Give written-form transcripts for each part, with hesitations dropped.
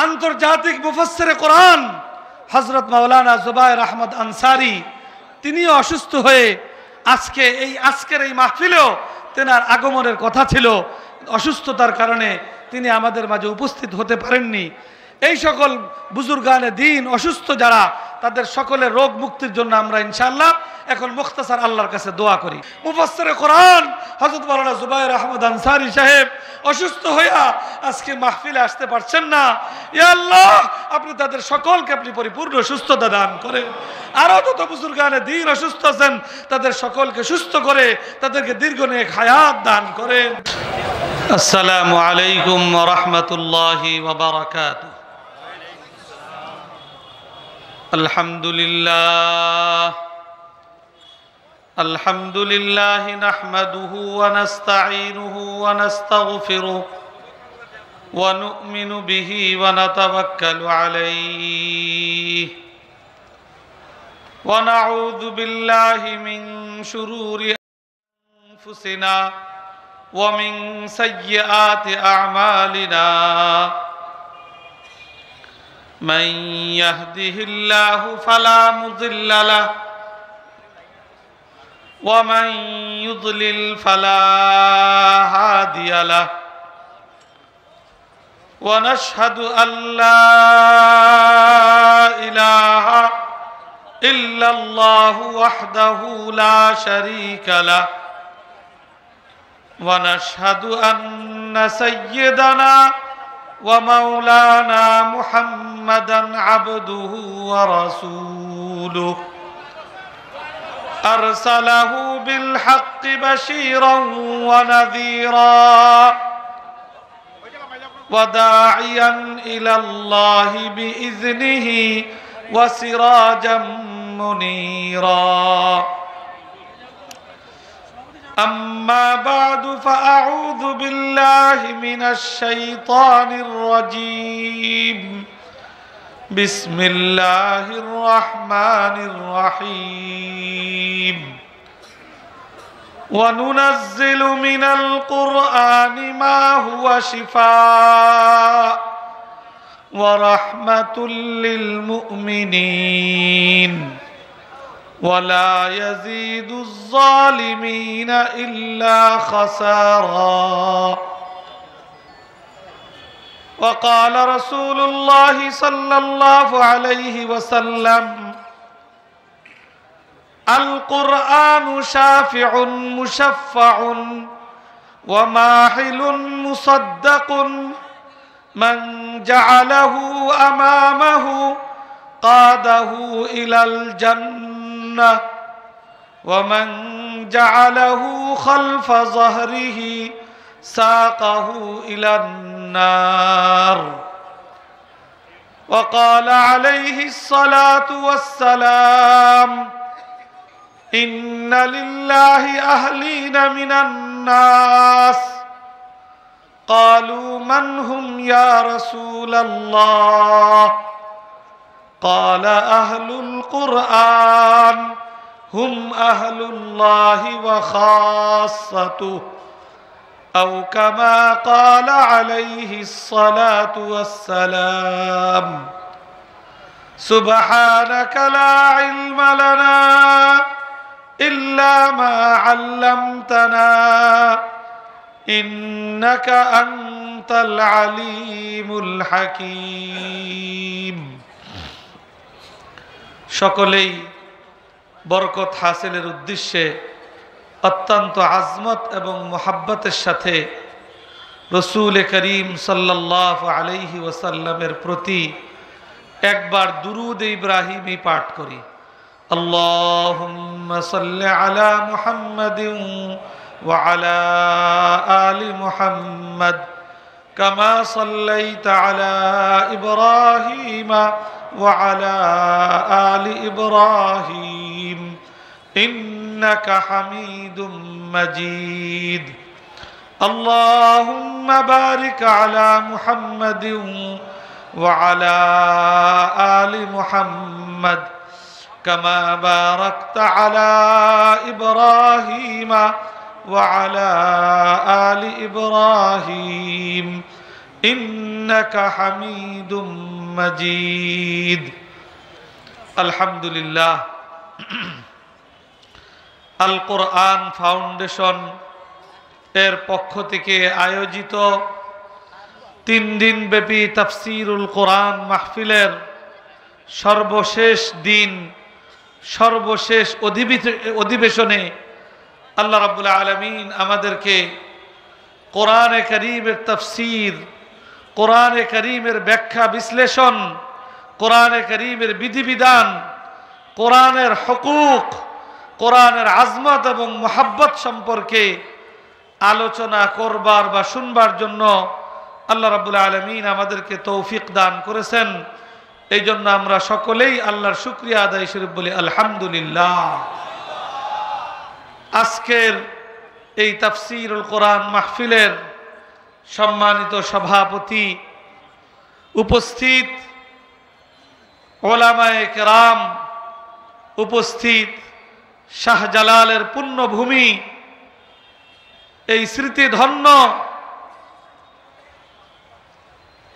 আন্তর্জাতিক মুফাসসিরে কোরআন হযরত মাওলানা জুবায়ের আহমদ আনসারী তিনিও অসুস্থ হয়ে আজকের এই মাহফিলেও তেনার আগমনের কথা ছিল, অসুস্থতার কারণে তিনি আমাদের মাঝে উপস্থিত হতে পারেননি। এই সকল বুজুর্গানে দ্বীন অসুস্থ যারা, তাদের সকলের রোগ মুক্তির জন্য আমরা ইনশাআল্লাহ এখন মুখতাসার আল্লাহর কাছে দোয়া করি। মুফাসসিরে কোরআন হযরত মাওলানা জুবায়ের আহমদ আনসারী সাহেব অসুস্থ হইয়া আজকে মাহফিলে আসতে পারছেন না। ইয়া আল্লাহ, আপনি তাদের সকলকে আপনি পরিপূর্ণ সুস্থতা দান করেন। আরো যত বুজুর্গানে দ্বীন অসুস্থ আছেন তাদের সকলকে সুস্থ করে তাদেরকে দীর্ঘনেক হায়াত দান করেন। আসসালামু আলাইকুম ওয়া রাহমাতুল্লাহি ওয়া বারাকাতুহু। আলহামদুলিল্লাহ নাহমাদুহু ওয়া নাস্তাঈনুহু ওয়া নাস্তাগফিরুহু ওয়া নু'মিনু বিহি ওয়া নাতাওয়াক্কালু আলাইহি ওয়া নাউযু বিল্লাহি মিন শুরুরি আনফুসিনা ওয়া মিন সাইয়্যাতি আ'মালিনা। من يهده الله فلا مضل له ومن يضلل فلا هادي له ونشهد أن لا إله إلا الله وحده لا شريك له ونشهد أن سيدنا ومولانا محمدا عبده ورسوله أرسله بالحق بشيرا ونذيرا وداعيا إلى الله بإذنه وسراجا منيرا. أما بعد فأعوذ بالله من الشيطان الرجيم. بسم الله الرحمن الرحيم. وننزل من القرآن ما هو شفاء ورحمة للمؤمنين ولا يزيد الظالمين إلا خسارا. وقال رسول الله صلى الله عليه وسلم: القرآن شافع مشفع وماحل مصدق من جعله أمامه قاده إلى الجنة ومن جعله خلف ظهره ساقه إلى النار. وقال عليه الصلاة والسلام: إن لله أهلين من الناس. قالوا: من هم يا رسول الله؟ قال: أهل القرآن هم أهل الله وخاصته، أو كما قال عليه الصلاة والسلام. سبحانك لا علم لنا إلا ما علمتنا إنك أنت العليم الحكيم. সকলেই বরকত হাসিলের উদ্দেশ্যে অত্যন্ত আজমত এবং মোহাব্বতের সাথে রসুল করিম সাল্লাল্লাহু আলাইহি ওয়াসাল্লামের প্রতি একবার দুরূদ ইব্রাহিমি পাঠ করি। আল্লাহুম্মা সাল্লি আলা মুহাম্মাদিন ওয়া আলা আলি মুহাম্মাদ কামা সাল্লাইতা আলা ইব্রাহিমা ওয়া আলা আলি ইব্রাহিম ইন্নাকা হামিদুম মাজিদ। আল্লাহুম্মা বারিক আলা মুহাম্মাদিন ওয়া আলা আলি মুহাম্মাদ কামা বারাকতা আলা ইব্রাহিমা ওয়া আলা আলি ইব্রাহিম ইন্নাকা হামিদুম মাজিদ। আলহামদুলিল্লাহ। আল কোরআন ফাউন্ডেশন এর পক্ষ থেকে আয়োজিত 3 দিন ব্যাপী তাফসীরুল কোরআন মাহফিলের সর্বশেষ দিন, সর্বশেষ অধিবেশনে আল্লাহ রাব্বুল আলামিন আমাদেরকে কোরআনে কারীমের তাফসীর, কোরআনে কারীমের ব্যাখ্যা বিশ্লেষণ, কোরআনে কারীমের বিধিবিধান, কোরআনের হুকুক, কোরআনের আজমত এবং মুহাব্বত সম্পর্কে আলোচনা করবার বা শুনবার জন্য আল্লাহ রাব্বুল আলামিন আমাদেরকে তৌফিক দান করেছেন। এই জন্য আমরা সকলেই আল্লাহর শুকরিয়া আদায় শরীফ বলি আলহামদুলিল্লাহ। আজকের এই তাফসীরুল কোরআন মাহফিলের সম্মানিত সভাপতি, উপস্থিত ওলামায়ে কেরাম, উপস্থিত শাহজালালের পুণ্যভূমি এই স্মৃতিধন্য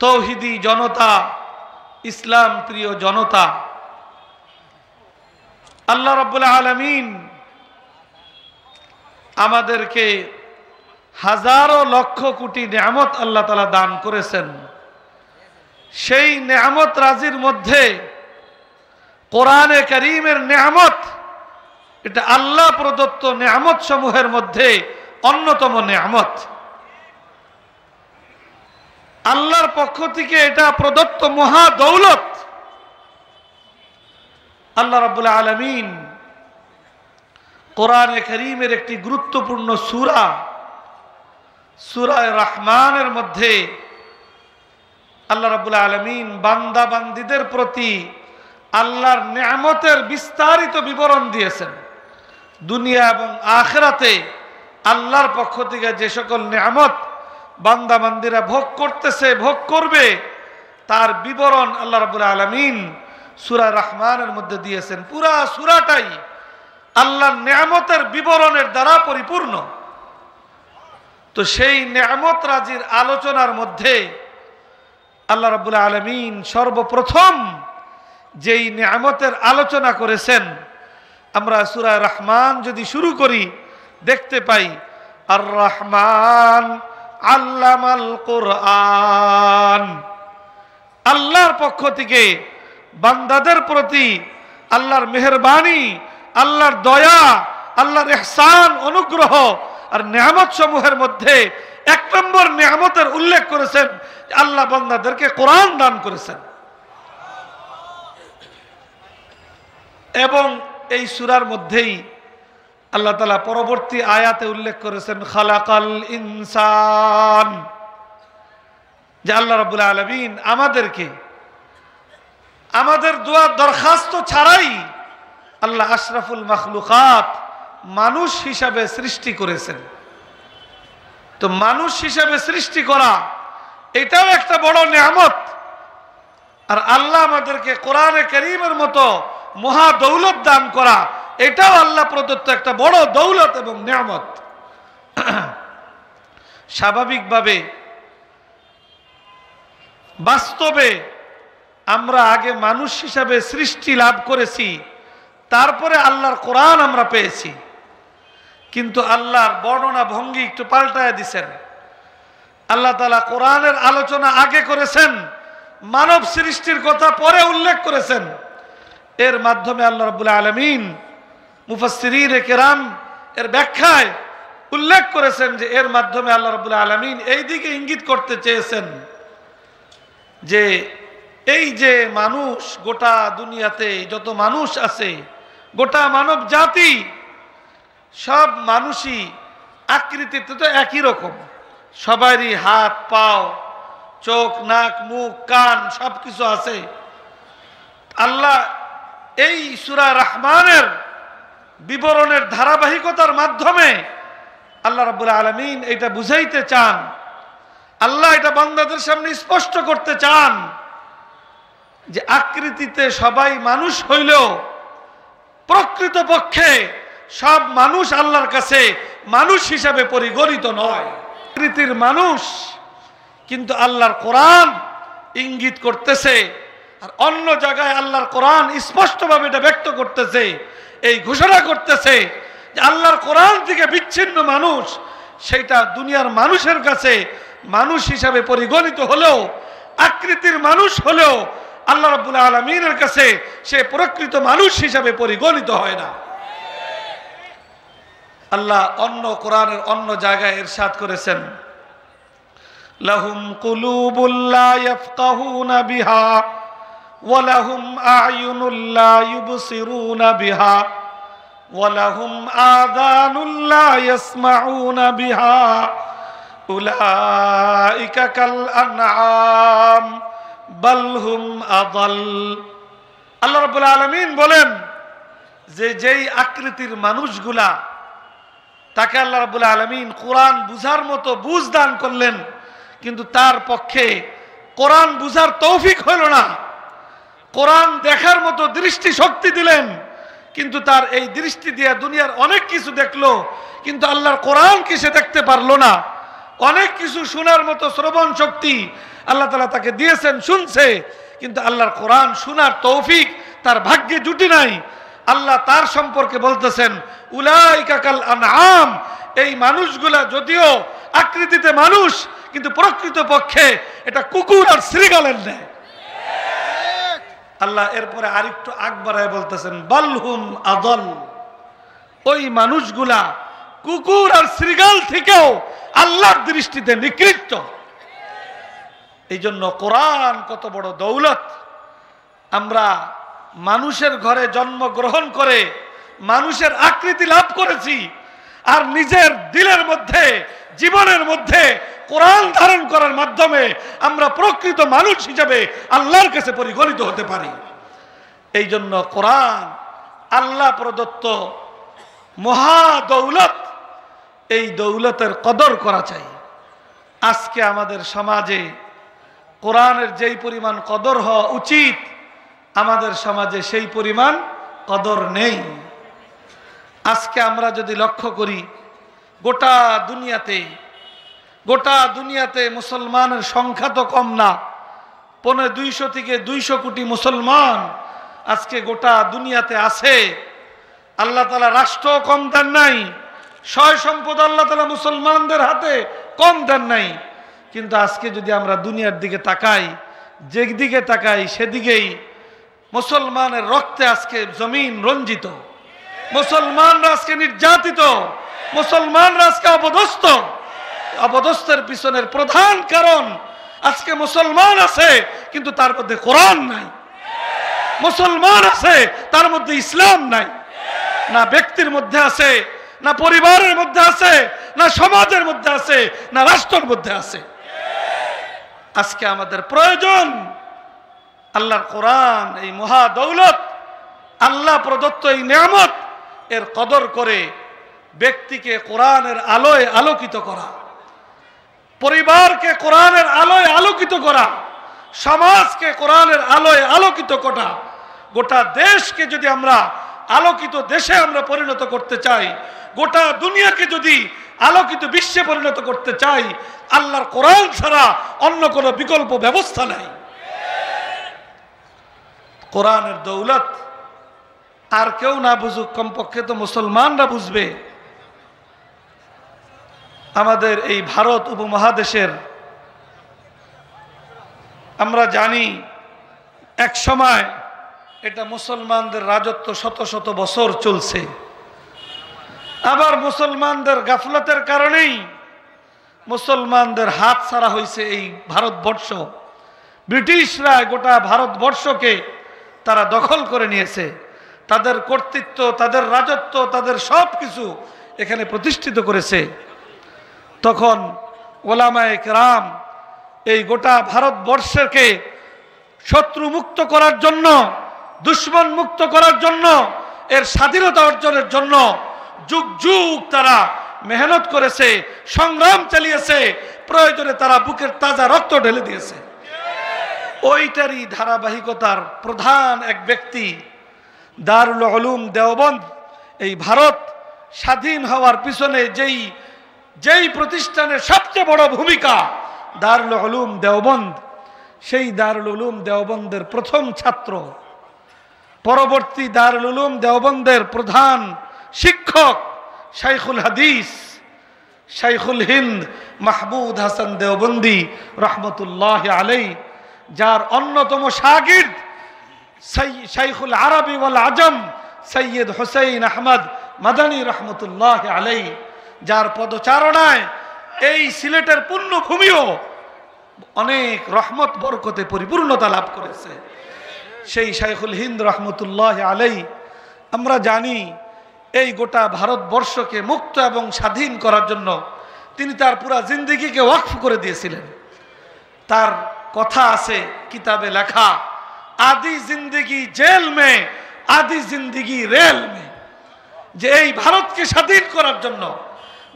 তৌহিদি জনতা, ইসলাম প্রিয় জনতা, আল্লাহ রাব্বুল আলামিন আমাদেরকে হাজারো লক্ষ কোটি নেয়ামত আল্লাহ তাআলা দান করেছেন। সেই নেয়ামত রাজির মধ্যে কোরআনে কারীমের নেয়ামত, এটা আল্লাহ প্রদত্ত নেয়ামত সমূহের মধ্যে অন্যতম নেয়ামত। আল্লাহর পক্ষ থেকে এটা প্রদত্ত মহা দৌলত। আল্লাহ রাব্বুল আলামিন কোরআনে কারীমের একটি গুরুত্বপূর্ণ সূরা, সূরা রহমানের মধ্যে আল্লাহ রাব্বুল আলামিন বান্দা বান্দীদের প্রতি আল্লাহর নেয়ামতের বিস্তারিত বিবরণ দিয়েছেন। দুনিয়া এবং আখিরাতে আল্লাহর পক্ষ থেকে যে সকল নেয়ামত বান্দা বান্দীরা ভোগ করতেছে, ভোগ করবে, তার বিবরণ আল্লাহ রাব্বুল আলামিন সূরা রহমানের মধ্যে দিয়েছেন। পুরা সূরাটাই আল্লাহর নেয়ামতের বিবরণের দ্বারা পরিপূর্ণ। তো সেই নেয়ামত রাজির আলোচনার মধ্যে আল্লাহ রাব্বুল আলামিন সর্বপ্রথম যেই নেয়ামতের আলোচনা করেছেন, আমরা সূরা রহমান যদি শুরু করি দেখতে পাই আর রহমান আল্লামাল কোরআন। আল্লাহর পক্ষ থেকে বান্দাদের প্রতি আল্লাহর মেহেরবানি, আল্লাহর দয়া, আল্লাহর ইহসান, অনুগ্রহ আর নেয়ামত সমূহের মধ্যে 1 নম্বর নেয়ামতের উল্লেখ করেছেন, আল্লাহ বান্দাদেরকে কোরআন দান করেছেন। এবং এই সূরার মধ্যেই আল্লাহ তাআলা পরবর্তী আয়াতে উল্লেখ করেছেন খালাকাল ইনসান, যে আল্লাহ রাব্বুল আলামিন আমাদেরকে আমাদের দোয়া দরখাস্ত ছাড়াই আল্লাহ আশরাফুল মাখলুকাত মানুষ হিসাবে সৃষ্টি করেছেন। তো মানুষ হিসাবে সৃষ্টি করা এটাও একটা বড় নেয়ামত। আর আল্লাহ আমাদেরকে কোরআনে কারীমের মতো মহা দৌলত দান করা, এটাও আল্লাহ প্রদত্ত একটা বড় দৌলত এবং নেয়ামত। স্বাভাবিকভাবে বাস্তবে আমরা আগে মানুষ হিসাবে সৃষ্টি লাভ করেছি, তারপরে আল্লাহর কোরআন আমরা পেয়েছি। কিন্তু আল্লাহর বর্ণনা ভঙ্গি একটু পাল্টায় দিছেন। আল্লাহ তাআলা কোরআনের আলোচনা আগে করেছেন, মানব সৃষ্টির কথা পরে উল্লেখ করেছেন। এর মাধ্যমে আল্লাহ রাব্বুল আলামিন মুফাসসিরিনে কেরাম এর ব্যাখ্যায় উল্লেখ করেছেন যে এর মাধ্যমে আল্লাহ রাব্বুল আলামিন এই দিকে ইঙ্গিত করতে চেয়েছেন যে এই যে মানুষ, গোটা দুনিয়াতে যত মানুষ আছে, গোটা মানব জাতি, সব মানুষই আকৃতিতে তো একই রকম, সবারই হাত, পাও, চোখ, নাক, মুখ, কান সবকিছু আছে। আল্লাহ এই সূরা রহমানের বিবরণের ধারাবাহিকতার মাধ্যমে আল্লাহ রাব্বুল আলামিন এটা বুঝাইতে চান, আল্লাহ এটা বান্দাদের সামনে স্পষ্ট করতে চান যে আকৃতিতে সবাই মানুষ হইলেও প্রকৃতপক্ষে সব মানুষ আল্লাহর কাছে মানুষ হিসাবে পরিগণিত নয়। আকৃতির মানুষ কিন্তু আল্লাহর কোরআন ইঙ্গিত করতেছে, আর অন্য জায়গায় আল্লাহর কোরআন স্পষ্টভাবে এটা ব্যক্ত করতেছে, এই ঘোষণা করতেছে যে আল্লাহর কোরআন থেকে বিচ্ছিন্ন মানুষ সেটা দুনিয়ার মানুষের কাছে মানুষ হিসাবে পরিগণিত হলেও, আকৃতির মানুষ হলেও আল্লাহ রাব্বুল আলামিনের কাছে সে প্রকৃত মানুষ হিসাবে পরিগণিত হয় না। আল্লাহ অন্য কোরআনের অন্য জায়গায় ইরশাদ করেছেন, লাহুম কুলুবুল লা ইয়াফকাহুনা বিহা ওয়া লাহুম আ'য়ুনুল লা ইউবসিরুনা বিহা ওয়া লাহুম আযানুল লা ইয়াসমাউনা বিহা উলাইকা কাল আনআম বাল হুম আযাল। আল্লাহ রাব্বুল আলামিন বলেন যে যেই আকৃতির মানুষগুলা তাকে আল্লাহ রাব্বুল আলামিন কোরআন বুঝার মতো বুঝ দান করলেন, কিন্তু তার পক্ষে কোরআন বুঝার তৌফিক হইল না। কোরআন দেখার মতো দৃষ্টি শক্তি দিলেন, কিন্তু তার এই দৃষ্টি দিয়ে দুনিয়ার অনেক কিছু দেখলো, কিন্তু আল্লাহর কোরআনকে সে দেখতে পারলো না। অনেক কিছু শোনার মতো শ্রবণ শক্তি আল্লাহ তাআলা তাকে দিয়েছেন, শুনছে, কিন্তু আল্লাহর কোরআন শোনার তৌফিক তার ভাগ্যে জুটি নাই। আল্লাহ তার সম্পর্কে বলতেছেন উলাইকা কাল আনআম, এই মানুষগুলা যদিও আকৃতিতে মানুষ, কিন্তু প্রকৃত পক্ষে এটা কুকুর আর শৃগালের ন্যায়। আল্লাহ এরপরে আরেকটু আগ বাড়ায় বলতেছেন বাল হুম আযাল, ওই মানুষগুলা কুকুর আর শৃগাল থেকেও আল্লাহর দৃষ্টিতে নিকৃষ্ট। এই জন্য কোরআন কত বড় দৌলত। আমরা মানুষের ঘরে জন্মগ্রহণ করে মানুষের আকৃতি লাভ করেছি, আর নিজের দিলের মধ্যে জীবনের মধ্যে কোরআন ধারণ করার মাধ্যমে আমরা প্রকৃত মানুষ হিসেবে আল্লাহর কাছে পরিগণিত হতে পারি। এই জন্য কোরআন আল্লাহ প্রদত্ত মহা দৌলত, এই দৌলতের কদর করা চাই। আজকে আমাদের সমাজে কোরআনের যেই পরিমাণ কদর হওয়া উচিত, আমাদের সমাজে সেই পরিমাণ কদর নেই। আজকে আমরা যদি লক্ষ্য করি, গোটা দুনিয়াতে মুসলমানের সংখ্যা তো কম না, 250 থেকে 200 কোটি মুসলমান আজকে গোটা দুনিয়াতে আছে। আল্লাহ তাআলা রাষ্ট্র কম দেন নাই, সয় সম্পদ আল্লাহ তাআলা মুসলমানদের হাতে কম দেন নাই, কিন্তু আজকে যদি আমরা দুনিয়ার দিকে তাকাই, যেদিকে তাকাই সেদিকেই মুসলমানের রক্তে আজকে জমিন রঞ্জিত, মুসলমানরা আজকে নির্যাতিত, মুসলমানরা আজকে অপদস্থ। অপদস্থের পিছনের প্রধান কারণ আজকে মুসলমান আছে কিন্তু তার মধ্যে কোরআন নাই, মুসলমান আছে তার মধ্যে ইসলাম নাই। না ব্যক্তির মধ্যে আছে, না পরিবারের মধ্যে আছে, না সমাজের মধ্যে আছে, না রাষ্ট্রের মধ্যে আছে। আজকে আমাদের প্রয়োজন আল্লাহর কোরআন, এই মহা দৌলত, আল্লাহ প্রদত্ত এই নিয়ামত, এর কদর করে ব্যক্তিকে কোরআনের আলোয় আলোকিত করা, পরিবারকে কোরআনের আলোয় আলোকিত করা, সমাজকে কোরআনের আলোয় আলোকিত করা, গোটা দেশকে যদি আমরা আলোকিত দেশে আমরা পরিণত করতে চাই, গোটা দুনিয়াকে যদি আলোকিত বিশ্বে পরিণত করতে চাই, আল্লাহর কোরআন ছাড়া অন্য কোনো বিকল্প ব্যবস্থা নাই। কোরআনের দৌলত আর কেউ না বুঝুক, কমপক্ষে তো মুসলমানরা বুঝবে। আমাদের এই ভারত উপমহাদেশের আমরা জানি এক সময় এটা মুসলমানদের রাজত্ব শত শত বছর চলছে। আবার মুসলমানদের গাফলতের কারণেই মুসলমানদের হাত ছাড়া হয়েছে এই ভারতবর্ষ। ব্রিটিশরা গোটা ভারতবর্ষকে তারা দখল করে নিয়েছে, তাদের কর্তৃত্ব, তাদের রাজত্ব, তাদের সব কিছু এখানে প্রতিষ্ঠিত করেছে। তখন ওলামায়ে কেরাম এই গোটা ভারতবর্ষকে শত্রু মুক্ত করার জন্য, দুশ্মন মুক্ত করার জন্য, এর স্বাধীনতা অর্জনের জন্য যুগ যুগ তারা মেহনত করেছে, সংগ্রাম চালিয়েছে, প্রয়োজনে তারা বুকের তাজা রক্ত ঢেলে দিয়েছে। ওইটারই ধারাবাহিকতার প্রধান এক ব্যক্তি দারুল উলুম দেওবন্দ, এই ভারত স্বাধীন হওয়ার পিছনে যেই প্রতিষ্ঠানের সবচেয়ে বড় ভূমিকা দারুল উলুম দেওবন্দ, সেই দারুল উলুম দেওবন্দের প্রথম ছাত্র, পরবর্তী দারুল উলুম দেওবন্দের প্রধান শিক্ষক শাইখুল হাদিস শাইখুল হিন্দ মাহমুদ হাসান দেওবন্দি রহমতুল্লাহ আলাই, যার অন্যতম শাগির্দ শাইখুল আরবি ওয়াল আজম সৈয়দ হুসাইন আহমদ মাদানী রহমতুল্লাহ আলাই, যার পদচারণায় এই সিলেটের পুণ্যভূমিও অনেক রহমত বরকতে পরিপূর্ণতা লাভ করেছে। সেই শাইখুল হিন্দ রহমতুল্লাহ আলাই, আমরা জানি এই গোটা ভারতবর্ষকে মুক্ত এবং স্বাধীন করার জন্য তিনি তার পুরা জিন্দেগিকে ওয়াকফ করে দিয়েছিলেন। তার কথা আছে কিতাবে লেখা, আদি জিন্দেগি জেল মে আদি জিন্দেগি রেল মে, যে এই ভারতকে স্বাধীন করার জন্য,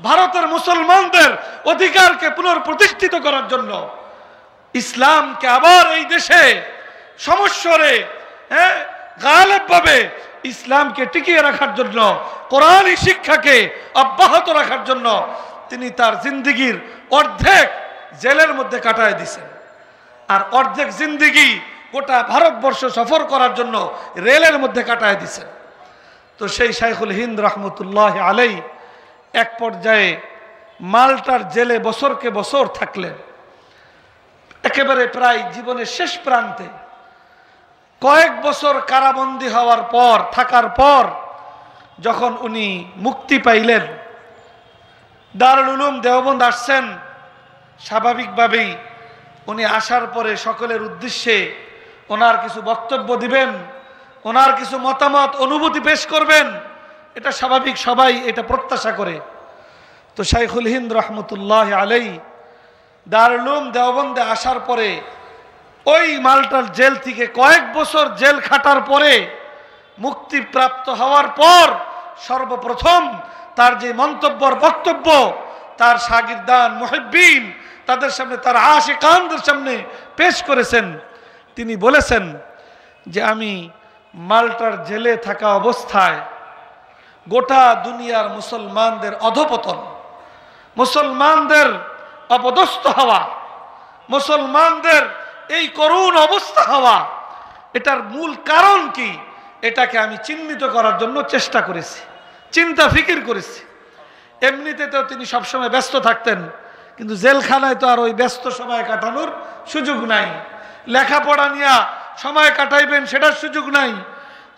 ভারতের মুসলমানদের অধিকারকে পুনঃপ্রতিষ্ঠিত করার জন্য, ইসলামকে আবার এই দেশে সমস্বরে গালেবভাবে ইসলামকে টিকিয়ে রাখার জন্য, কোরআনী শিক্ষাকে অব্যাহত রাখার জন্য তিনি তার জিন্দেগির অর্ধেক জেলের মধ্যে কাটায় দিয়েছেন, আর অর্ধেক জিন্দেগি গোটা ভারতবর্ষ সফর করার জন্য রেলের মধ্যে কাটায় দিয়েছেন। তো সেই শাইখুল হিন্দ রহমতুল্লাহ আলাই এক পর্যায়ে মাল্টার জেলে বছরকে বছর থাকলেন, একেবারে প্রায় জীবনের শেষ প্রান্তে। কয়েক বছর কারাবন্দী হওয়ার পর, থাকার পর যখন উনি মুক্তি পাইলেন, দারুল উলুম দেওবন্দ আসছেন। স্বাভাবিকভাবেই উনি আসার পরে সকলের উদ্দেশ্যে ওনার কিছু বক্তব্য দিবেন, ওনার কিছু মতামত অনুভূতি পেশ করবেন, এটা স্বাভাবিক, সবাই এটা প্রত্যাশা করে। তো শাইখুল হিন্দ রহমতুল্লাহ আলাই দারুল উলুম দেওবন্দে আসার পরে ওই মাল্টার জেল থেকে কয়েক বছর জেল খাটার পরে মুক্তিপ্রাপ্ত হওয়ার পর সর্বপ্রথম তার যে মন্তব্যর বক্তব্য তার শাগিরদান মুহিব্বিন তাদের সামনে, তার আশিকানদের সামনে পেশ করেছেন, তিনি বলেছেন যে আমি মাল্টার জেলে থাকা অবস্থায় গোটা দুনিয়ার মুসলমানদের অধপতন, মুসলমানদের অপদস্থ হওয়া, মুসলমানদের এই করুণ অবস্থা হওয়া, এটার মূল কারণ কি, এটাকে আমি চিহ্নিত করার জন্য চেষ্টা করেছি, চিন্তা ফিকির করেছি। এমনিতে তো তিনি সবসময় ব্যস্ত থাকতেন, কিন্তু জেলখানায় তো আর ওই ব্যস্ত সময় কাটানোর সুযোগ নাই, লেখাপড়া নিয়ে সময় কাটাইবেন সেটার সুযোগ নাই,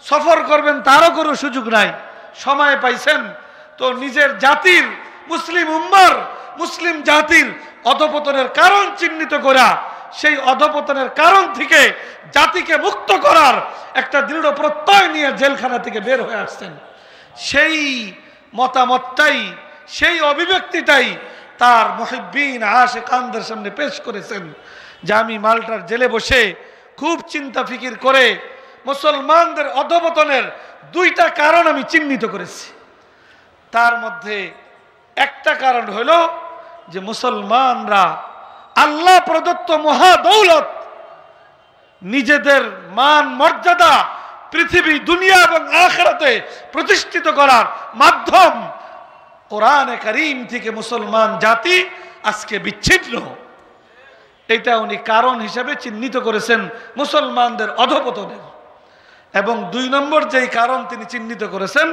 সফর করবেন তারও কোনো সুযোগ নাই। সময় পাইছেন তো নিজের জাতির, মুসলিম উম্মার, মুসলিম জাতির অধপতনের কারণ চিহ্নিত করা, সেই অধপতনের কারণ থেকে জাতিকে মুক্ত করার একটা দৃঢ় প্রত্যয় নিয়ে জেলখানা থেকে বের হয়ে আসছেন। সেই মতামতটাই, সেই অভিব্যক্তিটাই তার মুহিব্বিন আশিকানদের সামনে পেশ করেছেন যে আমি মাল্টার জেলে বসে খুব চিন্তা ফিকির করে মুসলমানদের অধপতনের দুইটা কারণ আমি চিহ্নিত করেছি। তার মধ্যে একটা কারণ হলো যে মুসলমানরা আল্লাহ প্রদত্ত মহাদৌলত, নিজেদের মান মর্যাদা পৃথিবী, দুনিয়া এবং আখিরাতে প্রতিষ্ঠিত করার মাধ্যম কোরআনে কারীম থেকে মুসলমান জাতি আজকে বিচ্ছিন্ন। এটা উনি কারণ হিসেবে চিহ্নিত করেছেন মুসলমানদের অধপতনের। এবং দুই নম্বর যেই কারণ তিনি চিহ্নিত করেছেন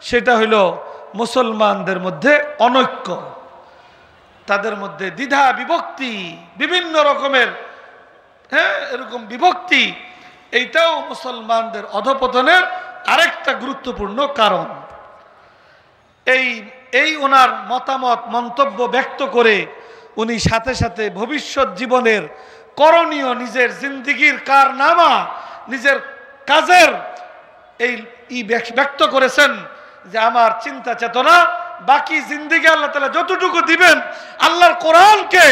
সেটা হইল মুসলমানদের মধ্যে অনৈক্য, তাদের মধ্যে দ্বিধা বিভক্তি, বিভিন্ন রকমের এরকম বিভক্তি, এইটাও মুসলমানদের অধপতনের আরেকটা গুরুত্বপূর্ণ কারণ। এই ওনার মতামত মন্তব্য ব্যক্ত করে উনি সাথে সাথে ভবিষ্যৎ জীবনের করণীয়, নিজের জিন্দিগির কারনামা, নিজের কাজের এই ব্যক্ত করেছেন যে আমার চিন্তা চেতনা বাকি জিন্দিগি আল্লাহ তাআলা যতটুকু দিবেন আল্লাহর কোরআনকে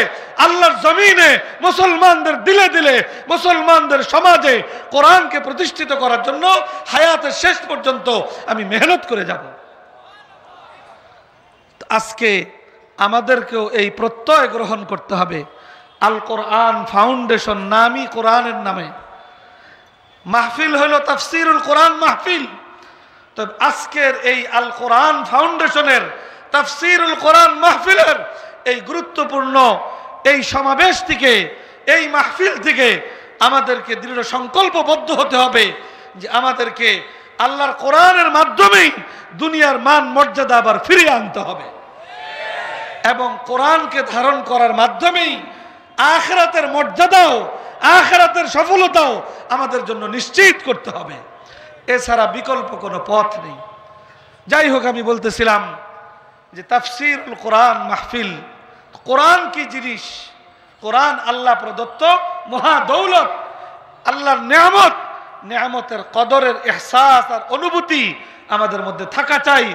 আল্লাহর জমিনে মুসলমানদের দিলে দিলে, মুসলমানদের সমাজে কোরআনকে প্রতিষ্ঠিত করার জন্য হায়াতের শেষ পর্যন্ত আমি মেহনত করে যাব। আজকে আমাদেরকেও এই প্রত্যয় গ্রহণ করতে হবে। আল কোরআন ফাউন্ডেশন নামই কোরআনের নামে মাহফিল হলো তাফসিরুল কোরআন মাহফিল। তো আজকের এই আল কোরআন ফাউন্ডেশনের তাফসিরুল কোরআন মাহফিলের এই গুরুত্বপূর্ণ এই সমাবেশ থেকে, এই মাহফিল থেকে আমাদেরকে দৃঢ় সংকল্পবদ্ধ হতে হবে যে আমাদেরকে আল্লাহর কোরআনের মাধ্যমেই দুনিয়ার মান মর্যাদা আবার ফিরিয়ে আনতে হবে, এবং কোরআনকে ধারণ করার মাধ্যমেই আখিরাতের মর্যাদাও, আখিরাতের সফলতাও আমাদের জন্য নিশ্চিত করতে হবে। এছাড়া বিকল্প কোনো পথ নেই। যাই হোক, আমি বলতেছিলাম যে তাফসীরুল কোরআন মাহফিল, কোরআন কি জিনিস? কোরআন আল্লাহ প্রদত্ত মহা দৌলত, আল্লাহর নেয়ামত। নেয়ামতের কদরের ইহসাস আর অনুভূতি আমাদের মধ্যে থাকা চাই,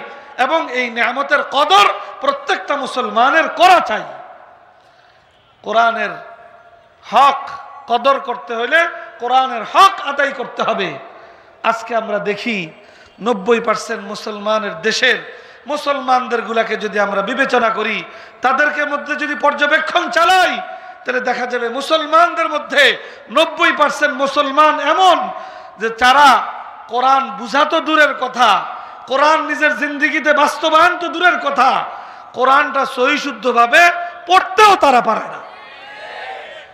এবং এই নেয়ামতের কদর প্রত্যেকটা মুসলমানের করা চাই। কোরআনের হক কদর করতে হলে কোরআনের হক আদায় করতে হবে। আজকে আমরা দেখি 90% মুসলমানের দেশের মুসলমানদের গুলাকে যদি আমরা বিবেচনা করি, তাদেরকে মধ্যে যদি পর্যবেক্ষণ চালাই, তাহলে দেখা যাবে মুসলমানদের মধ্যে 90% মুসলমান এমন যে যারা কোরআন বুঝা তো দূরের কথা, কোরআন নিজের জিন্দিগিতে বাস্তবায়ন তো দূরের কথা, কোরআনটা সহিশুদ্ধভাবে পড়তেও তারা পারে না।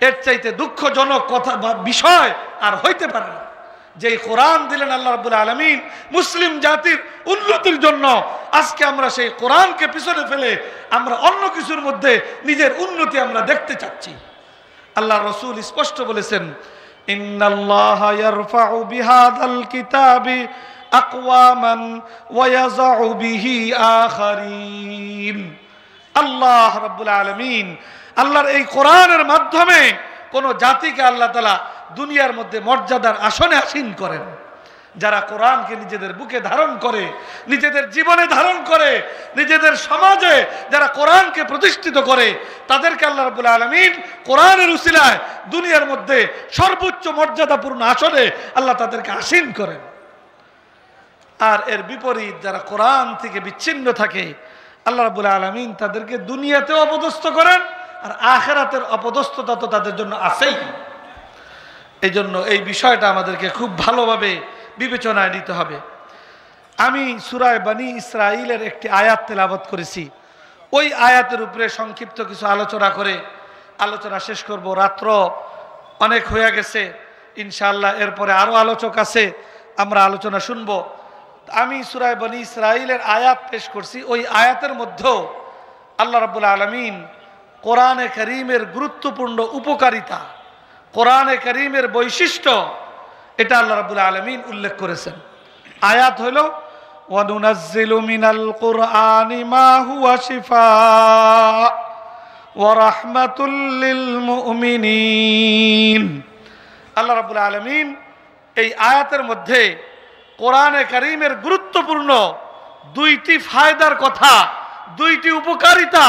এর চাইতে দুঃখজনক কথা বা বিষয় আর হইতে পারে না। যে কোরআন দিলেন আল্লাহ রাব্বুল আলামিন মুসলিম জাতির উন্নতির জন্য, আজকে আমরা সেই কোরআনকে পিছনে ফেলে আমরা অন্য কিছুর মধ্যে নিজের উন্নতি আমরা দেখতে চাচ্ছি। আল্লাহ রাসূল স্পষ্ট বলেছেন, ইন্নাল্লাহা ইয়ারফাউ বিহাদাল কিতাবি আকওয়ামান ওয়া ইয়াযউ বিহি আখারিন। আল্লাহ রাব্বুল আলামিন আল্লাহর এই কোরআনের মাধ্যমে কোন জাতিকে আল্লাহ তাআলা দুনিয়ার মধ্যে মর্যাদার আসনে আসীন করেন। যারা কোরআনকে নিজেদের বুকে ধারণ করে, নিজেদের জীবনে ধারণ করে, নিজেদের সমাজে যারা কোরআনকে প্রতিষ্ঠিত করে, তাদেরকে আল্লাহ রাব্বুল আলামিন কোরআনের উসিলায় দুনিয়ার মধ্যে সর্বোচ্চ মর্যাদাপূর্ণ আসনে আল্লাহ তাদেরকে আসীন করেন। আর এর বিপরীত যারা কোরআন থেকে বিচ্ছিন্ন থাকে, আল্লাহ রাব্বুল আলামিন তাদেরকে দুনিয়াতেও অপদস্থ করেন, আর আখিরাতের অপদস্থতা তো তাদের জন্য আছেই। এই জন্য এই বিষয়টা আমাদেরকে খুব ভালোভাবে বিবেচনায় নিতে হবে। আমি সূরা বনী ইসরাঈলের একটি আয়াত তেলাওয়াত করেছি, ওই আয়াতের উপরে সংক্ষিপ্ত কিছু আলোচনা করে আলোচনা শেষ করব। রাত্র অনেক হয়ে গেছে, ইনশাআল্লাহ এরপরে আরও আলোচক আছে, আমরা আলোচনা শুনব। আমি সূরা বনী ইসরাঈলের আয়াত পেশ করছি, ওই আয়াতের মধ্যেও আল্লাহ রাব্বুল আলামিন কোরআনে কারীমের গুরুত্বপূর্ণ উপকারিতা, কোরআনে কারীমের বৈশিষ্ট্য, এটা আল্লাহ রাব্বুল আলামিন উল্লেখ করেছেন। আয়াত হলো ওয়া নুনাজ্জিলু মিনাল কুরআনি মা হুয়া শিফাআ ওয়া রাহমাতুল লিল মুমিনিন। আল্লাহ রাব্বুল আলামিন এই আয়াতের মধ্যে কোরআনে কারীমের গুরুত্বপূর্ণ দুইটি ফায়দার কথা, দুইটি উপকারিতা,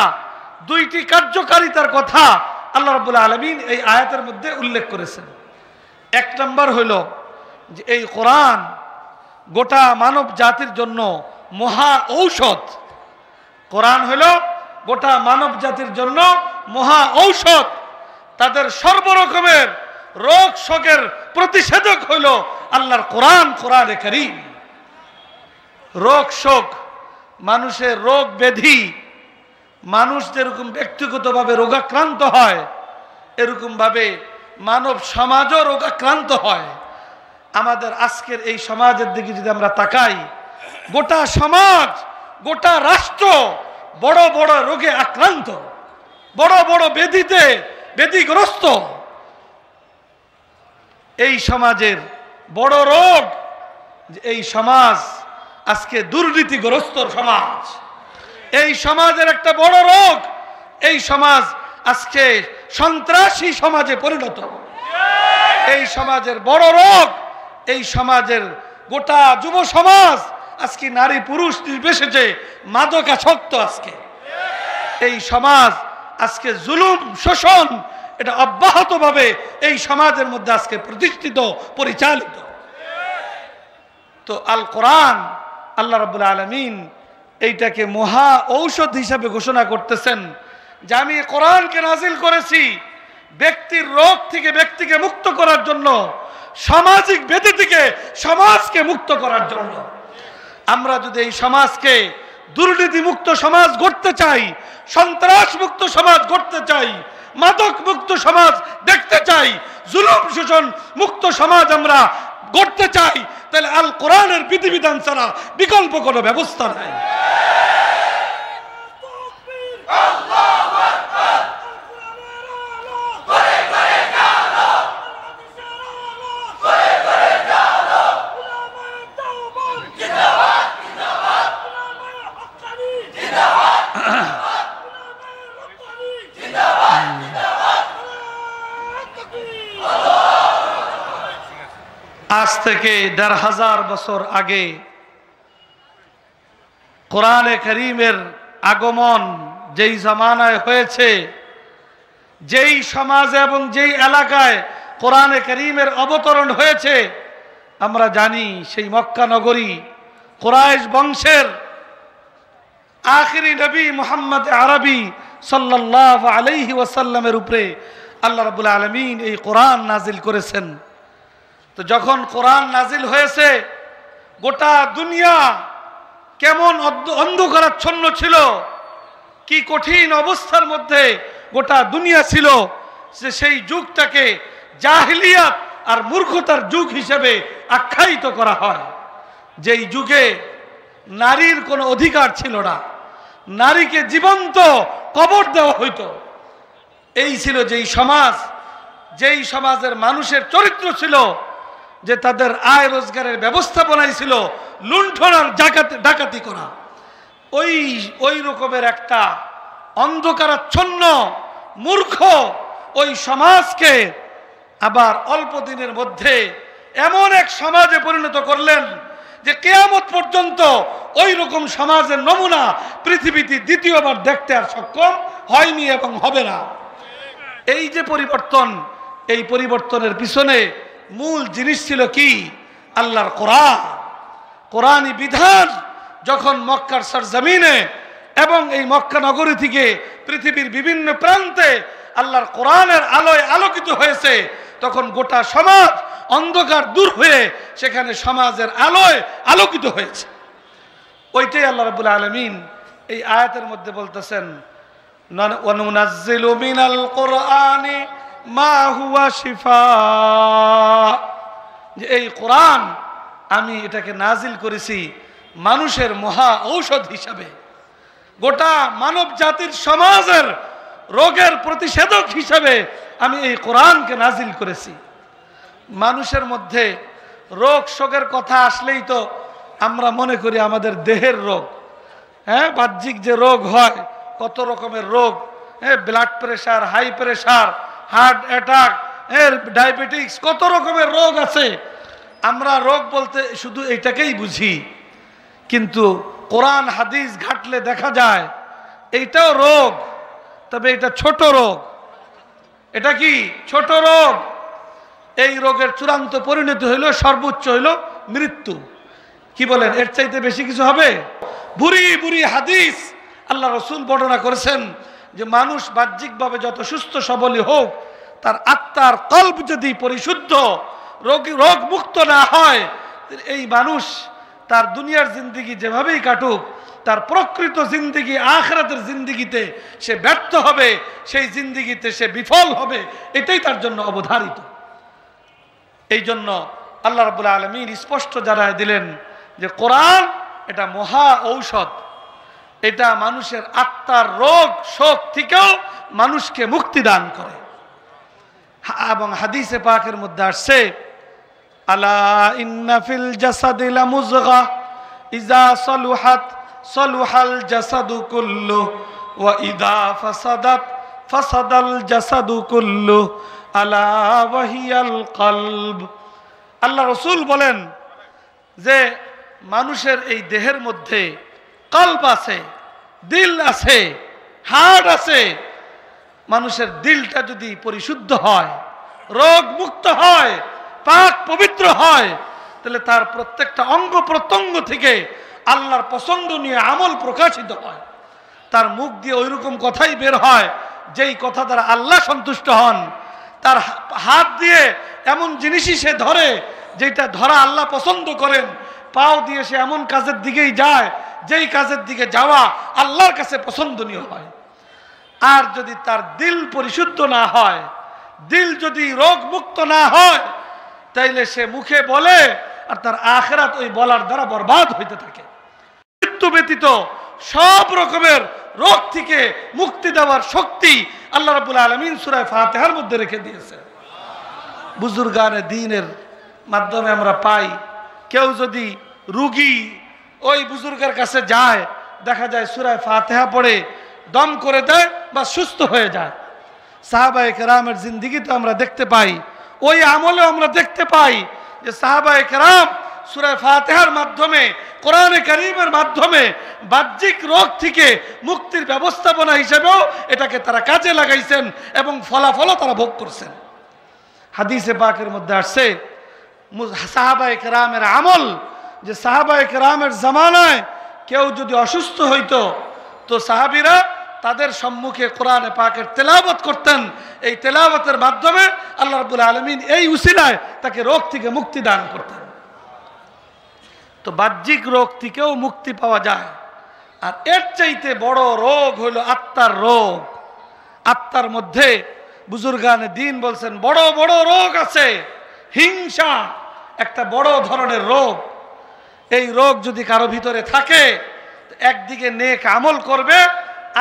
দুইটি কার্যকারিতার কথা আল্লাহ রাব্বুল আলামিন এই আয়াতের মধ্যে উল্লেখ করেছেন। এক নম্বর হইল যে এই কোরআন গোটা মানব জাতির জন্য মহা ঔষধ। কোরআন হইল গোটা মানব জাতির জন্য মহা ঔষধ। তাদের সর্বরকমের রোগ শোকের প্রতিষেধক হইল আল্লাহর কোরআন, কোরআনে কারীম। রোগ শোক, মানুষের রোগ ব্যাধি, মানুষ যেরকম ব্যক্তিগতভাবে রোগাক্রান্ত হয়, এরকম ভাবে মানব সমাজও রোগাক্রান্ত হয়। আমাদের আজকের এই সমাজের দিকে যদি আমরা তাকাই, গোটা সমাজ, গোটা রাষ্ট্র বড় বড় রোগে আক্রান্ত, বড় বড় ব্যাধিতে ব্যাধিগ্রস্ত। এই সমাজের বড় রোগ, এই সমাজ আজকে দুর্নীতিগ্রস্ত সমাজ। এই সমাজের একটা বড় রোগ, এই সমাজ আজকে সন্ত্রাসী সমাজে পরিণত। এই সমাজের বড় রোগ, এই সমাজের গোটা যুব সমাজ আজকে নারী পুরুষ নির্বিশেষে মাদকাসক্ত। আজকে এই সমাজ আজকে জুলুম শোষণ এটা অব্যাহতভাবে এই সমাজের মধ্যে আজকে প্রতিষ্ঠিত, পরিচালিত। তো আল কোরআন আল্লাহ রাব্বুল আলামিন এইটাকে মহা ঔষধ হিসাবে ঘোষণা করতেছেন যে আমি কোরআনকে নাজিল করেছি ব্যক্তির রোগ থেকে ব্যক্তিকে মুক্ত করার জন্য, সামাজিক ব্যাধি থেকে সমাজকে মুক্ত করার জন্য। আমরা যদি এই সমাজকে দুর্নীতি মুক্ত সমাজ গড়তে চাই, সন্ত্রাস মুক্ত সমাজ গড়তে চাই, মাদক মুক্ত সমাজ দেখতে চাই, জুলুম শোষণ মুক্ত সমাজ আমরা গড়তে চাই, তাহলে আল কোরআনের বিধিবিধান ছাড়া বিকল্প কোনো ব্যবস্থা নাই। আজ থেকে ১৫০০ বছর আগে কোরআনে কারীমের আগমন যেই জামানায় হয়েছে, যেই সমাজে এবং যেই এলাকায় কোরআনে কারীমের অবতরণ হয়েছে, আমরা জানি সেই মক্কা নগরী কুরাইশ বংশের আখিরি নবী মুহাম্মদ আরবি সাল্লাল্লাহু আলাইহি ওয়াসাল্লামের উপরে আল্লাহ রাব্বুল আলামিন এই কোরআন নাজিল করেছেন। তো যখন কোরআন নাজিল হয়েছে, গোটা দুনিয়া কেমন অন্ধকারাচ্ছন্ন ছিল, কি কঠিন অবস্থার মধ্যে গোটা দুনিয়া ছিল, যে সেই যুগটাকে জাহিলিয়াত আর মূর্খতার যুগ হিসেবে আখ্যায়িত করা হয়। যেই যুগে নারীর কোনো অধিকার ছিল না, নারীকে জীবন্ত কবর দেওয়া হইতো। এই ছিল যেই সমাজ, যেই সমাজের মানুষের চরিত্র ছিল যে তাদের আয় রোজগারের ব্যবস্থাপনাই ছিল লুণ্ঠন আর ডাকাতি করা। ওই রকমের একটা অন্ধকারাচ্ছন্ন মূর্খ ওই সমাজকে আবার অল্প দিনের মধ্যে এমন এক সমাজে পরিণত করলেন যে কিয়ামত পর্যন্ত ওই রকম সমাজের নমুনা পৃথিবীতে দ্বিতীয়বার দেখতে আর সক্ষম হয়নি এবং হবে না। এই যে পরিবর্তন, এই পরিবর্তনের পিছনে মূল জিনিস ছিল কি? আল্লাহর কোরআন, কোরআনী বিধান যখন মক্কার সরজমিনে এবং এই মক্কা নগরী থেকে পৃথিবীর বিভিন্ন প্রান্তে আল্লাহর কোরআনের আলোয় আলোকিত হয়েছে, তখন গোটা সমাজ অন্ধকার দূর হয়ে সেখানে সমাজের আলোয় আলোকিত হয়েছে। ওইটাই আল্লাহ রাব্বুল আলামিন এই আয়াতের মধ্যে বলতেছেন, ওয়ানুনাজ্জিলু মিনাল কোরআনি মা হুয়া শিফা, যে এই কোরআন আমি এটাকে নাজিল করেছি মানুষের মহা ঔষধ হিসাবে, গোটা মানব জাতির সমাজের রোগের প্রতিষেধক হিসাবে আমি এই কোরআনকে নাজিল করেছি। মানুষের মধ্যে রোগ শোকের কথা আসলেই তো আমরা মনে করি আমাদের দেহের রোগ, হ্যাঁ, বাহ্যিক যে রোগ হয়, কত রকমের রোগ, হ্যাঁ, blood pressure, high pressure, heart attack, diabetics, কত রকমের রোগ আছে। আমরা রোগ বলতে শুধু এইটাকেই বুঝি, কিন্তু কোরআন হাদিস ঘাটলে দেখা যায় এইটাও রোগ, তবে এটা ছোট রোগ। এটা কি? ছোট রোগ। এই রোগের চূড়ান্ত পরিণতি হইল, সর্বোচ্চ হইল মৃত্যু। কি বলেন, এর চাইতে বেশি কিছু হবে? বুড়ি বুড়ি হাদিস আল্লাহ রসুল বর্ণনা করেছেন যে মানুষ বাহ্যিকভাবে যত সুস্থ সবলই হোক, তার আত্মার কল্প যদি পরিশুদ্ধ রোগ মুক্ত না হয়, এই মানুষ তার দুনিয়ার জিন্দিগি যেভাবেই কাটুক, তার প্রকৃত জিন্দিগি আখিরাতের জিন্দিগিতে সে ব্যর্থ হবে, সেই জিন্দিগিতে সে বিফল হবে, এটাই তার জন্য অবধারিত। এই জন্য আল্লাহ রাব্বুল আলামিন স্পষ্ট জানায় দিলেন যে কোরআন এটা মহা ঔষধ, এটা মানুষের আত্মার রোগ শোক থেকেও মানুষকে মুক্তি দান করে। এবং হাদিসে পাকের মধ্যে আসছে, আলা ইন্না ফিল জাসাদি লামুযগা ইযা সালুহাত সালুহাল জাসাদু কুল্লু ওয়া ইযা ফাসাদাত ফাসাদাল জাসাদু কুল্লু আলা ওয়াহিয়াল কলব। আল্লাহ রাসূল বলেন যে মানুষের এই দেহের মধ্যে কলব আছে, দিল আছে, হার্ট আছে। মানুষের দিলটা যদি পরিশুদ্ধ হয়, রোগ মুক্ত হয়, পাক পবিত্র হয়, তাহলে তার প্রত্যেকটা অঙ্গ প্রত্যঙ্গ থেকে আল্লাহর পছন্দনীয় আমল প্রকাশিত হয়। তার মুখ দিয়ে ওইরকম কথাই বের হয় যেই কথা দ্বারা আল্লাহ সন্তুষ্ট হন। তার হাত দিয়ে এমন জিনিসই সে ধরে যেটা ধরা আল্লাহ পছন্দ করেন। পাও দিয়ে সে এমন কাজের দিকেই যায় যেই কাজের দিকে যাওয়া আল্লাহর কাছে পছন্দনীয় হয়। আর যদি তার দিল পরিশুদ্ধ না হয়, দিল যদি রোগ মুক্ত না হয়, তাইলে সে মুখে বলে আর তার আখিরাত ওই বলার দ্বারা বরবাদ হইতে থাকে। মৃত্যু ব্যতীত সব রকমের রোগ থেকে মুক্তি দেওয়ার শক্তি আল্লাহ রাব্বুল আলামিন সূরা ফাতিহার মধ্যে রেখে দিয়েছে। বুজুর্গানে দ্বীনের মাধ্যমে আমরা পাই, কেউ যদি রোগী ওই বুজুর্গের কাছে যায়, দেখা যায় সূরা ফাতিহা পড়ে দম করে দেয় বা সুস্থ হয়ে যায়। সাহাবায়ে কেরামের জিন্দেগিতে আমরা দেখতে পাই, ওই আমলে আমরা দেখতে পাই যে সাহাবায়ে কেরাম সূরা ফাতিহার মাধ্যমে, কোরআনে কারীমের মাধ্যমে বাহ্যিক রোগ থেকে মুক্তির ব্যবস্থাপনা হিসেবেও এটাকে তারা কাজে লাগাইছেন এবং ফলাফলও তারা ভোগ করছেন। হাদিসে পাকের মধ্যে আসছে সাহাবায়ে কেরামের আমল, যে সাহাবায়ে কেরামের জামানায় কেউ যদি অসুস্থ হইতো তো সাহাবীরা তাদের সম্মুখে কোরআনে পাকের তেলাওয়াত করতেন। এই তেলাওয়াতের মাধ্যমে আল্লাহ রাব্বুল আলামিন এই উসিলায় তাকে রোগ থেকে মুক্তি দান করতেন। তো বাহ্যিক রোগ থেকেও মুক্তি পাওয়া যায়। আর এর চাইতে বড় রোগ হলো আত্মার রোগ। আত্মার মধ্যে বুজুর্গানে দ্বীন বলছেন বড় বড় রোগ আছে। হিংসা একটা বড় ধরনের রোগ। এই রোগ যদি কারো ভিতরে থাকে, একদিকে নেক আমল করবে,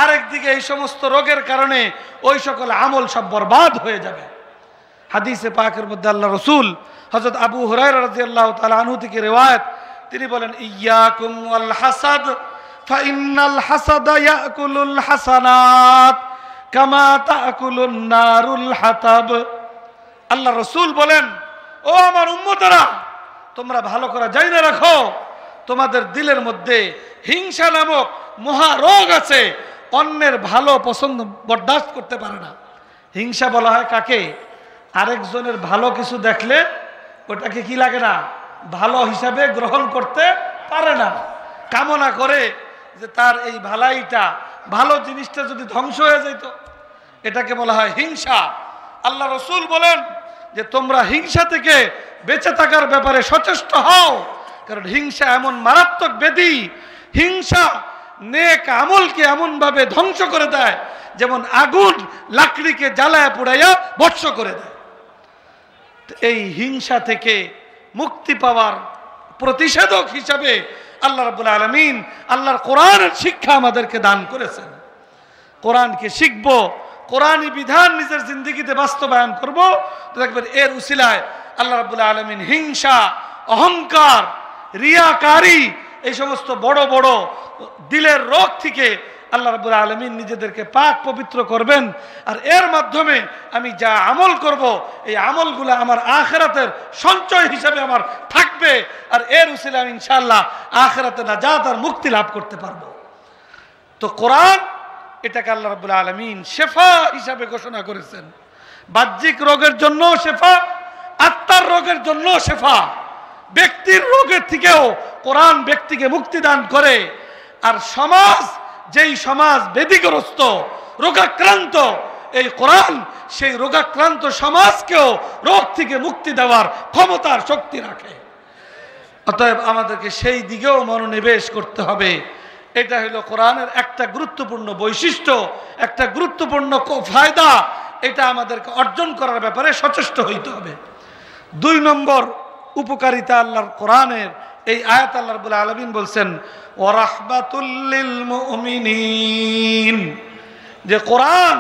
আরেকদিকে এই সমস্ত রোগের কারণে ওই সকল আমল সব বরবাদ হয়ে যাবে। হাদিসে পাকের মধ্যে আল্লাহ রাসূল হযরত আবু হুরায়রা রাদিয়াল্লাহু তাআলা আনহু থেকে রিওয়ায়াত, তিনি বলেন ইয়াকুম ওয়াল হাসাদ ফাইন্নাল হাসাদা ইয়াকুলুল হাসানাত কামা তাকুলুন নারুল হাতাব। আল্লাহ রাসূল বলেন, ও আমার উম্মতেরা, তোমরা ভালো করে জাইনা রাখো, তোমাদের দিলের মধ্যে হিংসা নামক মহা রোগ আছে। অন্যের ভালো পছন্দ বরদাস্ত করতে পারে না। হিংসা বলা হয় কাকে? আরেকজনের ভালো কিছু দেখলে ওটাকে কি লাগে না, ভালো হিসাবে গ্রহণ করতে পারে না। কামনা করে যে তার এই ভালাইটা, ভালো জিনিসটা যদি ধ্বংস হয়ে যেত, এটাকে বলা হয় হিংসা। আল্লাহ রাসূল বলেন যে তোমরা হিংসা থেকে বেঁচে থাকার ব্যাপারে সচেষ্ট হও, কারণ হিংসা এমন মারাত্মক ব্যাধি। হিংসা নেক আমলকে এমন ভাবে ধ্বংস করে দেয় যেমন আগুন লাকড়িকে জ্বালায় পোড়াইয়া ভস্ম করে দেয়। এই হিংসা থেকে মুক্তি পাওয়ার প্রতিষেধক হিসাবে আল্লাহ রাব্বুল আলামিন আল্লাহর কোরআনের শিক্ষা আমাদেরকে দান করেছেন। কোরআনকে শিখব, কোরআনী বিধান নিজের জিন্দগিতে বাস্তবায়ন করব, তো দেখবেন এর উসিলায় আল্লাহ রাব্বুল আলামিন হিংসা, অহংকার, রিয়াকারী, এই সমস্ত বড় বড় দিলের রোগ থেকে আল্লাহ রাব্বুল আলামিন নিজেদেরকে পাক পবিত্র করবেন। আর এর মাধ্যমে আমি যা আমল করব, এই আমলগুলো আমার আখিরাতের সঞ্চয় হিসাবে আমার থাকবে। আর এর উসিলায় আমি ইনশাআল্লাহ আখিরাতে নাজাত আর মুক্তি লাভ করতে পারবো। তো কোরআন এটাকে আল্লাহ রাব্বুল আলামিন শেফা হিসাবে ঘোষণা করেছেন। বাহ্যিক রোগের জন্য শেফা, আত্মার রোগের জন্য শেফা। ব্যক্তির রোগের থেকেও কোরআন ব্যক্তিকে মুক্তি দান করে। আর সমাজ, যেই সমাজ ব্যাধিগ্রস্ত, রোগাক্রান্ত, এই কোরআন সেই রোগাক্রান্ত সমাজকেও রোগ থেকে মুক্তি দেওয়ার ক্ষমতার শক্তি রাখে। অতএব আমাদেরকে সেই দিকেও মনোনিবেশ করতে হবে। এটা হলো কোরআনের একটা গুরুত্বপূর্ণ বৈশিষ্ট্য, একটা গুরুত্বপূর্ণ ফায়দা। এটা আমাদেরকে অর্জন করার ব্যাপারে সচেষ্ট হইতে হবে। 2 নম্বর উপকারিতা আল্লাহর কোরআনের, এই আয়াত আল্লাহ রাব্বুল আলামিন বলছেন ওয়া রাহমাতুল লিল মুমিনিন, যে কোরআন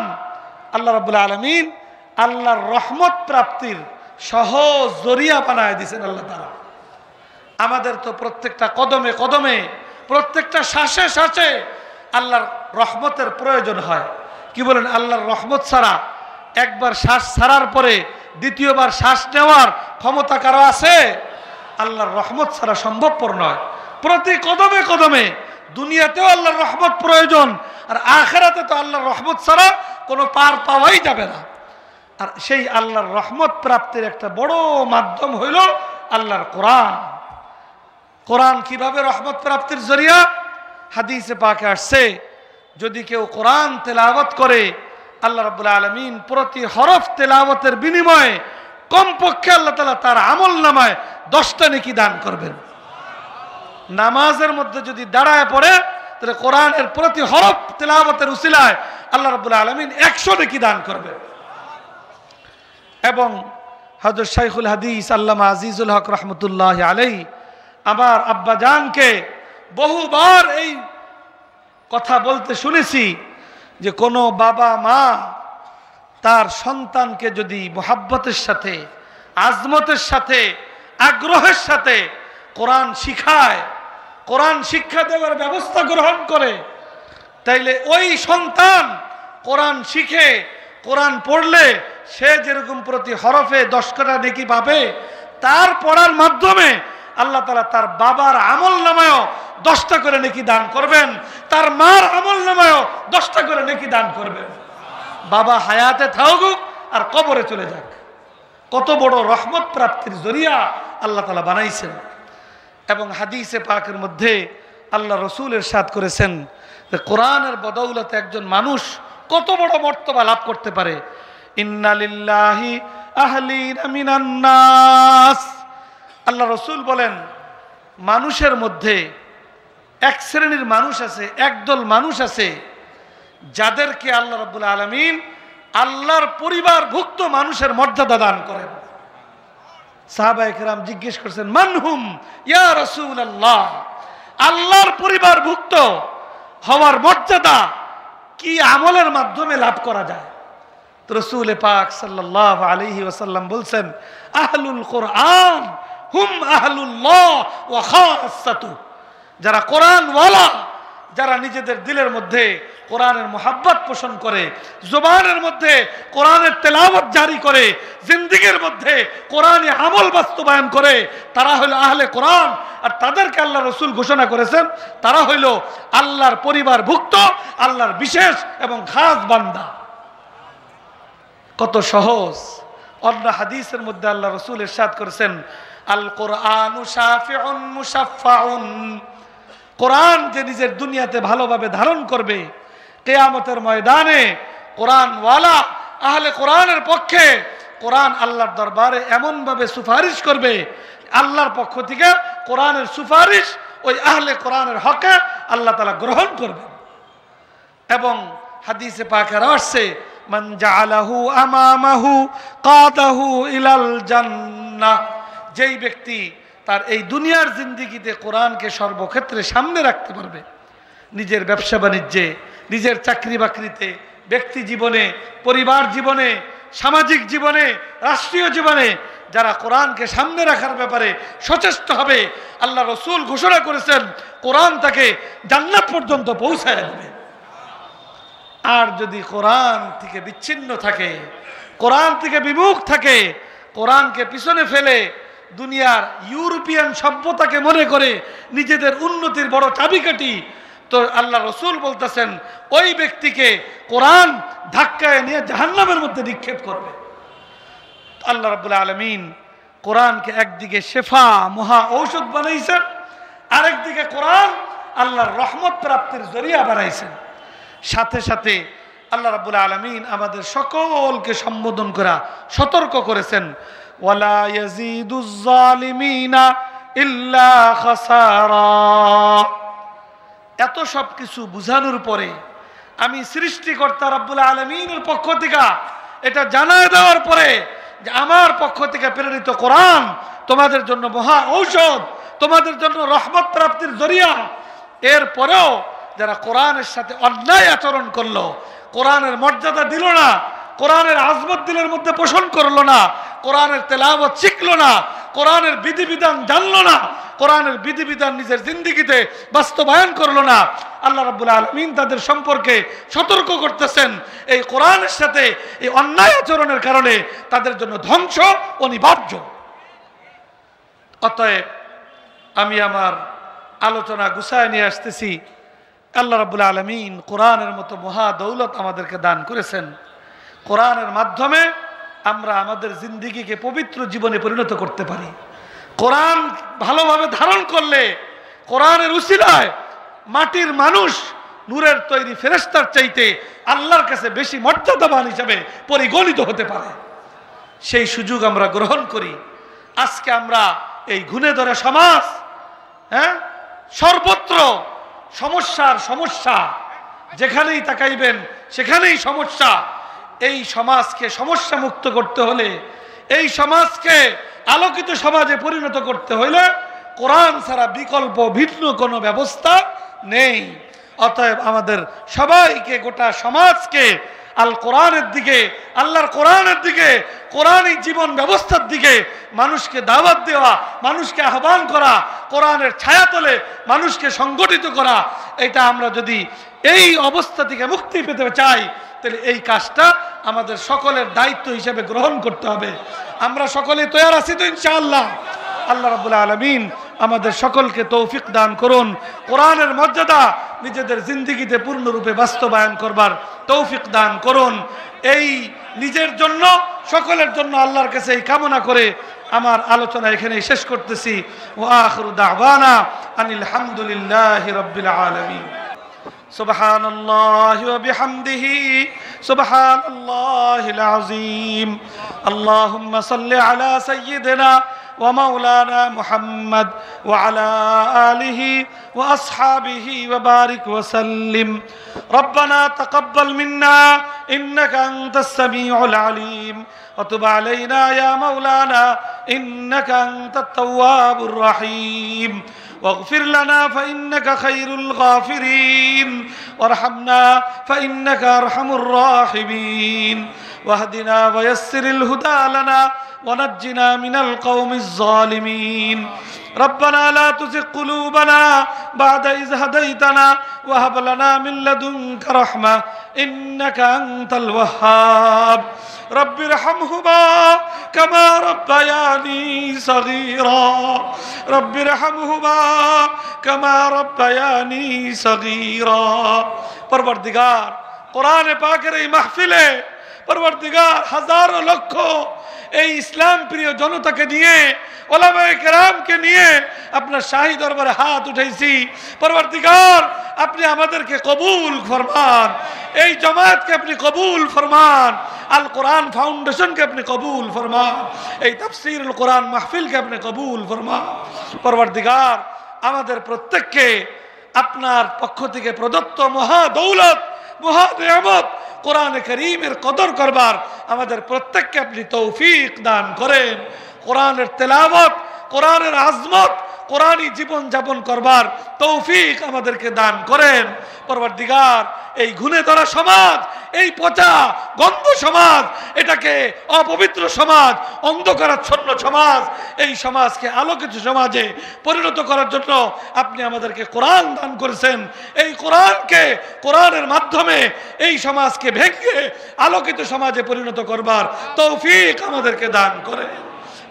আল্লাহ রাব্বুল আলামিন আল্লাহর রহমত প্রাপ্তির সহজ জরিয়া বানায় দিয়েছেন আল্লাহ তাআলা। আমাদের তো প্রত্যেকটা কদমে কদমে, প্রত্যেকটা শ্বাসে শ্বাসে আল্লাহর রহমতের প্রয়োজন হয়। কি বলেন? আল্লাহর রহমত ছাড়া একবার শ্বাস ছাড়ার পরে দ্বিতীয়বার শ্বাস নেওয়ার ক্ষমতা কারো আছে? আল্লাহর রহমত ছাড়া সম্ভবপর নয়। প্রতি কদমে কদমে দুনিয়াতেও আল্লাহর রহমত প্রয়োজন, আর আখিরাতে তো আল্লাহর রহমত ছাড়া কোনো পার পাওয়াই যাবে না। আর সেই আল্লাহর রহমত প্রাপ্তির একটা বড় মাধ্যম হইল আল্লাহর কোরআন। কোরআন কিভাবে রহমত প্রাপ্তির জরিয়া? হাদিসে পাকে আসছে, যদি কেউ কোরআন তেলাওয়াত করে, আল্লাহ রাব্বুল আলামিন প্রতি হরফ তেলাওয়াতের বিনিময়ে কমপক্ষে আল্লাহ তাআলা তার আমল নামায় 10টা নেকি দান করবেন। নামাজের মধ্যে যদি দাঁড়ায় পড়ে, তাহলে কোরআনের প্রতি হরফ তেলাওয়াতের উসিলায় আল্লাহ রাব্বুল আলামিন 100 নেকি দান করবেন। এবং হযরত শাইখুল হাদিস আল্লামা আজিজুল হক রহমতুল্লাহ আলাইহি আমার আব্বা জানকে বহুবার এই কথা বলতে শুনেছি যে কোনো বাবা মা তার সন্তানকে যদি মোহাব্বতের সাথে, আজমতের সাথে, আগ্রহের সাথে কোরআন শিখায়, কোরআন শিক্ষা দেওয়ার ব্যবস্থা গ্রহণ করে, তাইলে ওই সন্তান কোরআন শিখে কোরআন পড়লে সে যেরকম প্রতি হরফে 10 টাকা নেকি পাবে, তার পড়ার মাধ্যমে আল্লাহ তাআলা তার বাবার আমল নামায়ও 10টা করে নেকি দান করবেন, তার মার আমল নামায়ও 10টা করে নেকি দান করবেন। বাবা হায়াতে থাকুক আর কবরে চলে যাক, কত বড় রহমত প্রাপ্তির জরিয়া আল্লাহ তাআলা বানাইছেন। এবং হাদিসে পাকের মধ্যে আল্লাহ রাসূল ইরশাদ করেছেন যে কোরআনের বদৌলতে একজন মানুষ কত বড় মর্তবা লাভ করতে পারে। ইন্না লিল্লাহি আহলিনা মিনান নাস, আল্লাহ রাসূল বলেন মানুষের মধ্যে এক শ্রেণীর মানুষ আছে, একদল মানুষ আছে যাদেরকে আল্লাহ রাব্বুল আলামিন আল্লাহর পরিবারভুক্ত মানুষের মর্যাদা দান করেন। সাহাবায়ে কেরাম জিজ্ঞেস করছেন মানহুম ইয়া রাসূলুল্লাহ, আল্লাহর পরিবারভুক্ত হওয়ার মর্যাদা কি আমলের মাধ্যমে লাভ করা যায়? তো রাসূল পাক সাল্লাল্লাহু আলাইহি ওয়াসাল্লাম বলছেন আহলুল কোরআন হুম আহলুল্লাহ ওয়া খাসাতু, যারা কোরআন ওয়ালা, যারা নিজেদের দিলের মধ্যে কোরআনের মোহাব্বত পোষণ করে, জবানের মধ্যে কোরআনের তেলাওয়াত জারি করে, জিন্দেগির মধ্যে কোরআনে আমল বাস্তবায়ন করে, তারা হলো আহলে কোরআন। আর তাদেরকে আল্লাহ রাসূল ঘোষণা করেছেন তারা হইল আল্লাহর পরিবারভুক্ত, আল্লাহর বিশেষ এবং খাস বান্দা। কত সহজ। অন্য হাদিসের মধ্যে আল্লাহ রাসূল ইরশাদ করেছেন আল কোরআনু শাফিউন মুশাফফাউন, কোরআন যে নিজের দুনিয়াতে ভালোভাবে ধারণ করবে, কিয়ামতের ময়দানে কোরআন ওয়ালা আহলে কোরআনের পক্ষে কোরআন আল্লাহর দরবারে এমন ভাবে সুপারিশ করবে, আল্লাহর পক্ষ থেকে কোরআনের সুপারিশ ওই আহলে কোরআনের হকে আল্লাহ তাআলা গ্রহণ করবেন। এবং হাদিসে পাকে আসছে মান জাআলাহু আমামাহু কাদাহু ইলাল জান্নাহ, যেই ব্যক্তি তার এই দুনিয়ার জিন্দেগিতে কোরআনকে সর্বক্ষেত্রে সামনে রাখতে পারবে, নিজের ব্যবসা বাণিজ্যে, নিজের চাকরি বাকরিতে, ব্যক্তি জীবনে, পরিবার জীবনে, সামাজিক জীবনে, রাষ্ট্রীয় জীবনে যারা কোরআনকে সামনে রাখার ব্যাপারে সচেষ্ট হবে, আল্লাহ রাসূল ঘোষণা করেছেন কোরআন তাকে জান্নাত পর্যন্ত পৌঁছায় দেবে। আর যদি কোরআন থেকে বিচ্ছিন্ন থাকে, কোরআন থেকে বিমুখ থাকে, কোরআনকে পিছনে ফেলে দুনিয়ার ইউরোপিয়ান সভ্যতাকে মনে করে নিজেদের উন্নতির বড় চাবিকাঠি, তো আল্লাহ রাসূল বলতেছেন ওই ব্যক্তিকে কোরআন ধাক্কায় নিয়ে জাহান্নামের মধ্যে নিক্ষেপ করবে। আল্লাহ রাব্বুল আলামিন কোরআনকে একদিকে শেফা মহা ঔষধ বানাইছেন, আরেকদিকে কোরআন আল্লাহর রহমত প্রাপ্তির জরিয়া বানাইছেন। সাথে সাথে আল্লাহ রাব্বুল আলামিন আমাদের সকলকে সম্বোধন করা সতর্ক করেছেন ওয়ালা ইয়াজিদুজ জালিমিনা ইল্লা খাসারা। এত সব কিছু বুঝানোর পরে আমি সৃষ্টিকর্তা রাব্বুল আলামিনের পক্ষ থেকে এটা জানায় দেওয়ার পরে যে আমার পক্ষ থেকে প্রেরিত কোরআন তোমাদের জন্য মহা ঔষধ, তোমাদের জন্য রহমত প্রাপ্তির জরিয়া, এরপরেও যারা কোরআনের সাথে অন্যায় আচরণ করলো, কোরআনের মর্যাদা দিল না, কোরআনের আজমত দিলের মধ্যে পোষণ করলো না, কোরআনের তেলাওয়াত শিখলো না, কোরআনের বিধিবিধান জানলো না, কোরআনের বিধিবিধান নিজের জিন্দেগিতে বাস্তবায়ন করলো না, আল্লাহ রাব্বুল আলামিন তাদের সম্পর্কে সতর্ক করতেছেন এই কোরআনের সাথে এই অন্যায় আচরণের কারণে তাদের জন্য ধ্বংস অনিবার্য। অতএব আমি আমার আলোচনা গুছায় নিয়ে আসতেছি। আল্লাহ রাব্বুল আলামিন কোরআনের মতো মহা দৌলত আমাদেরকে দান করেছেন। কোরআনের মাধ্যমে আমরা আমাদের জিন্দেগিকে পবিত্র জীবনে পরিণত করতে পারি। কোরআন ভালোভাবে ধারণ করলে কোরআনের উসিলায় মাটির মানুষ নূরের তৈরি ফেরেশতার চাইতে আল্লাহর কাছে বেশি মর্যাদাবান হিসাবে পরিগণিত হতে পারে। সেই সুযোগ আমরা গ্রহণ করি। আজকে আমরা এই ঘুণে ধরে সমাজ, সর্বত্র সমস্যার সমস্যা, যেখানেই তাকাইবেন সেখানেই সমস্যা। এই সমাজকে সমস্যা মুক্ত করতে হলে, এই সমাজকে আলোকিত সমাজে পরিণত করতে হলে কোরআন ছাড়া বিকল্প ভিন্ন কোনো ব্যবস্থা নেই। অতএব আমাদের সবাইকে, গোটা সমাজকে আল কোরআনের দিকে, আল্লাহর কোরআনের দিকে, কোরআনই জীবন ব্যবস্থার দিকে মানুষকে দাওয়াত দেওয়া, মানুষকে আহ্বান করা, কোরআনের ছায়াতলে মানুষকে সংগঠিত করা, এটা আমরা যদি এই অবস্থা থেকে মুক্তি পেতে চাই তাহলে এই কাজটা আমাদের সকলের দায়িত্ব হিসেবে গ্রহণ করতে হবে। আমরা সকলে তৈরি আছি তো ইনশাআল্লাহ। আল্লাহ রাব্বুল আলামিন আমাদের সকলকে তৌফিক দান করুন, কোরআনের মর্যাদা নিজেদের জিন্দেগিতে পূর্ণরূপে বাস্তবায়ন করবার তৌফিক দান করুন। এই নিজের জন্য, সকলের জন্য আল্লাহর কাছে এই কামনা করে আমার আলোচনা এখানেই শেষ করতেছি। ওয়া আখিরু দাওয়ানা আনিল হামদুলিল্লাহি রাব্বিল আলামিন। সুবহানাল্লাহি ওয়া বিহামদিহি সুবহানাল্লাহিল আযীম। আল্লাহুম্মা সাল্লি আলা সাইয়্যিদিনা ومولانا محمد وعلى آله وأصحابه وبارك وسلم. ربنا تقبل منا إنك أنت السميع العليم وتب علينا يا مولانا إنك أنت التواب الرحيم واغفر لنا فإنك خير الغافرين وارحمنا فإنك أرحم الراحمين واهدنا ويسر الهدى لنا ونجنا من القوم الظالمين. ربنا لا تزغ قلوبنا بعد إذ هديتنا وهب لنا من لدنك رحمة إنك أنت الوهاب. رب ارحمهما كما ربياني صغيرا رب ارحمهما كما ربياني صغيرا. পরবর্তীগার কোরআনে পাকের এই মাহফিলে পরবর্তীগার হাজারো লক্ষ এই ইসলাম প্রিয় জনতাকে নিয়ে, ওলামায়ে কেরামকে নিয়ে আপনার শাহী দরবারে হাত উঠাইছি। পরবর্তীগার আপনি আমাদেরকে কবুল ফরমান, এই জামাতকে আপনি কবুল ফরমান, আল কোরআন ফাউন্ডেশনকে আপনি কবুল ফরমান, এই তাফসীরুল কোরআন মাহফিলকে আপনি কবুল ফরমান। পরবর্তীগার আমাদের প্রত্যেককে আপনার পক্ষ থেকে প্রদত্ত মহা দৌলত, মহা নিয়ামত কোরআনে কারীমের কদর করবার আমাদের প্রত্যেককে আপনি তৌফিক দান করেন। কোরআনের তেলাওয়াত, কোরআনের আজমত, কোরআনী জীবন যাপন করবার তৌফিক আমাদেরকে দান করেন। পরবর্তীগার এই ঘুণে ধরা সমাজ, এই পচা গন্ধ সমাজ, এটাকে অপবিত্র সমাজ, অন্ধকারাচ্ছন্ন সমাজ, এই সমাজকে আলোকিত সমাজে পরিণত করার জন্য আপনি আমাদেরকে কোরআন দান করেছেন। এই কোরআনকে, কোরআনের মাধ্যমে এই সমাজকে ভেঙে আলোকিত সমাজে পরিণত করবার তৌফিক আমাদেরকে দান করেন।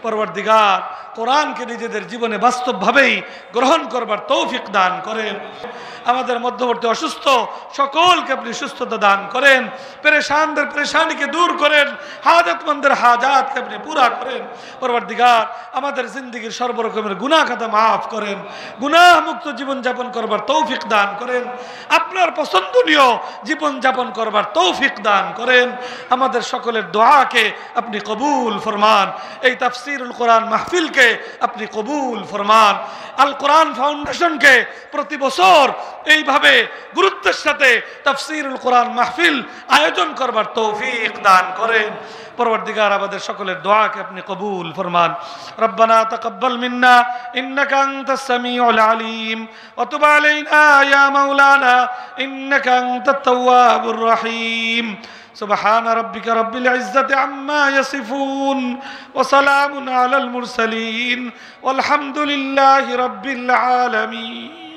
পরবর্তীগার কোরআনকে নিজেদের জীবনে বাস্তবভাবেই গ্রহণ করবার তৌফিক দান করেন। আমাদের মধ্যবর্তী অসুস্থ সকলকে আপনি সুস্থতা দান করেন, পেরেশানদের পেরেশানিকে দূর করেন, হাজাতমন্দের হাজাতকে আপনি পুরা করেন। পরবর্তীগার আমাদের জিন্দগির সর্বরকমের গুনাহ খাতা মাফ করেন, গুনাহ মুক্ত জীবন যাপন করবার তৌফিক দান করেন, আপনার পছন্দনীয় জীবন যাপন করবার তৌফিক দান করেন। আমাদের সকলের দোয়াকে আপনি কবুল ফরমান, এই তাফসীরুল কোরআন মাহফিলকে আপনি কবুল ফরমান। আল কোরআন ফাউন্ডেশনকে প্রতি বছর এইভাবে গুরুত্বের সাথে তাফসীরুল কোরআন মাহফিল আয়োজন করবার তৌফিক দান করেন। পরবর্তীগার আমাদের সকলের দোয়াকে আপনি কবুল ফরমান। রব্বানা তাকাব্বাল মিন্না ইন্নাকা আনতাস সামিউল আলিম ওয়া তুব আলাইনা ইয়া মাওলানা ইন্নাকা আনতাত তাওয়াবুর রহিম। سبحان ربك رب العزة عما يصفون وسلام على المرسلين والحمد لله رب العالمين.